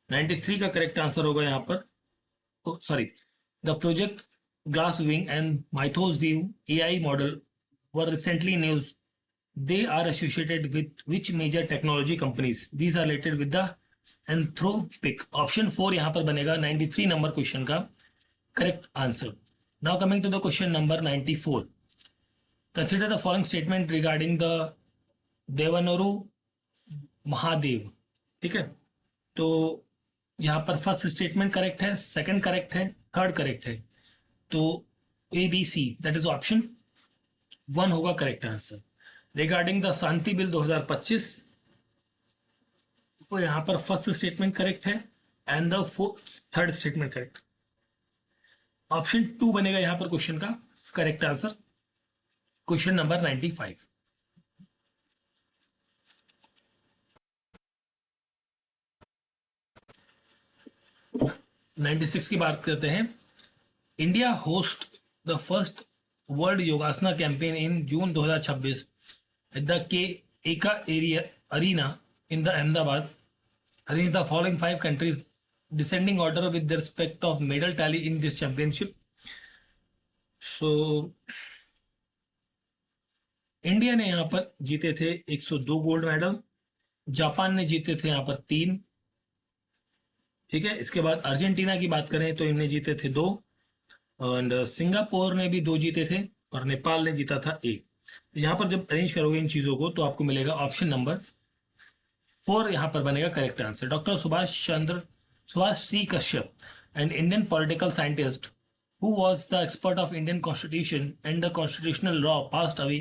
93 का करेक्ट आंसर होगा यहां पर, sorry, the project glass wing and Mythos view AI model were recently news. They are associated with which major technology companies, these are related with the Anthropic. Option 4 यहां पर बनेगा 93 नंबर question का correct answer. Now coming to the question number 94। Consider the following statement regarding the Devanuru Mahadeva. ठीक है, तो यहां पर फर्स्ट स्टेटमेंट करेक्ट है, सेकंड करेक्ट है, थर्ड करेक्ट है। तो A B C that is option 1 होगा correct answer. Regarding the Shanti bill 2025 तो यहां पर फर्स्ट स्टेटमेंट करेक्ट है and the third statement correct. Option 2 बनेगा यहां पर क्वेश्चन का करेक्ट आंसर। Question number 95। 96 की बात करते हैं। India host the first world yogasana campaign in June 2026 at the के Eka area arena in the Ahmedabad. Arrange the following 5 countries descending order with the respect of medal tally in this championship. So India ने यहां पर जीते थे 102 gold medal, Japan ने जीते थे यहां पर 3। ठीक है, इसके बाद अर्जेंटीना की बात करें तो इनने जीते थे 2 एंड सिंगापुर ने भी 2 जीते थे और नेपाल ने जीता था 1। यहाँ पर जब अरेंज करोगे इन चीज़ों को तो आपको मिलेगा ऑप्शन नंबर 4 यहाँ पर बनेगा correct answer. Doctor Subhash C Kashyap, an Indian political scientist who was the expert of Indian constitution and the constitutional law, passed away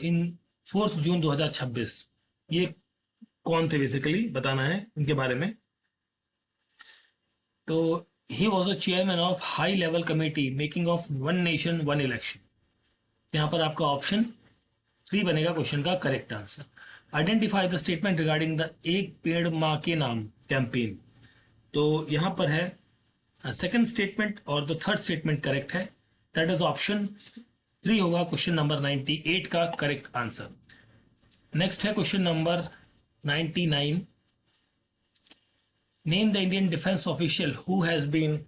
in 4 June 2026। ये कौन थे बेसिकली बताना है इनके बारे में। तो he was a chairman of high level committee making of one nation one election. यहाँ पर आपका ऑप्शन 3 बनेगा क्वेश्चन का correct answer. Identify the statement regarding the एक पेड़ माँ के नाम कैंपेन। तो यहाँ पर है सेकंड स्टेटमेंट और द थर्ड स्टेटमेंट करेक्ट है, दैट इज ऑप्शन 3 होगा क्वेश्चन नंबर 98 का करेक्ट आंसर। नेक्स्ट है question number 99। Name the Indian defence official who has been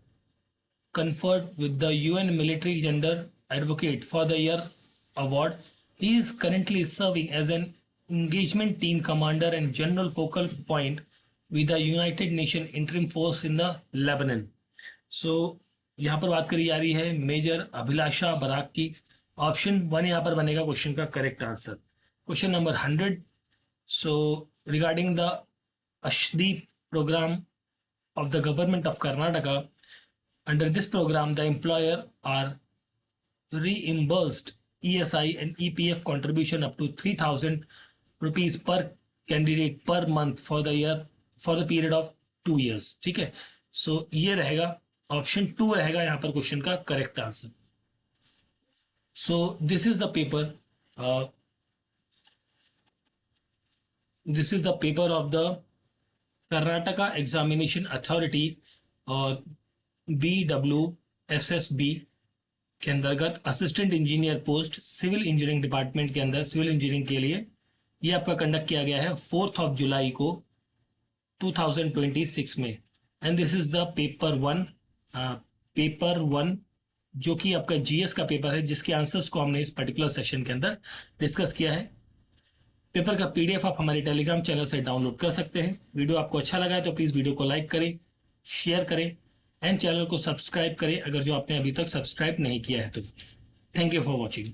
conferred with the UN Military Gender Advocate for the Year award. He is currently serving as an engagement team commander and general focal point with the United Nations Interim Force in the Lebanon. So यहाँ पर बात करी जा रही है major Abhilasha Barak की। Option 1 यहाँ पर बनेगा क्वेश्चन का correct answer. Question number 100। So regarding the Ashdeep program of the government of Karnataka, under this program the employer are reimbursed ESI and EPF contribution up to 3,000 rupees per candidate per month for the period of 2 years। ठीक है, सो ये रहेगा option 2 रहेगा यहाँ पर question का correct answer. So this is the paper of the Karnataka examination authority और BWSSB के अंतर्गत assistant engineer post civil engineering department के अंदर सिविल इंजीनियरिंग के लिए ये आपका कंडक्ट किया गया है 4 जुलाई को 2026 में। And this is the paper 1 जो कि आपका GS का पेपर है, जिसके आंसर्स को हमने इस पर्टिकुलर सेशन के अंदर डिस्कस किया है। पेपर का PDF आप हमारे टेलीग्राम चैनल से डाउनलोड कर सकते हैं। वीडियो आपको अच्छा लगा है तो प्लीज़ वीडियो को लाइक करें, शेयर करें एंड चैनल को सब्सक्राइब करें अगर जो आपने अभी तक सब्सक्राइब नहीं किया है तो। Thank you for watching.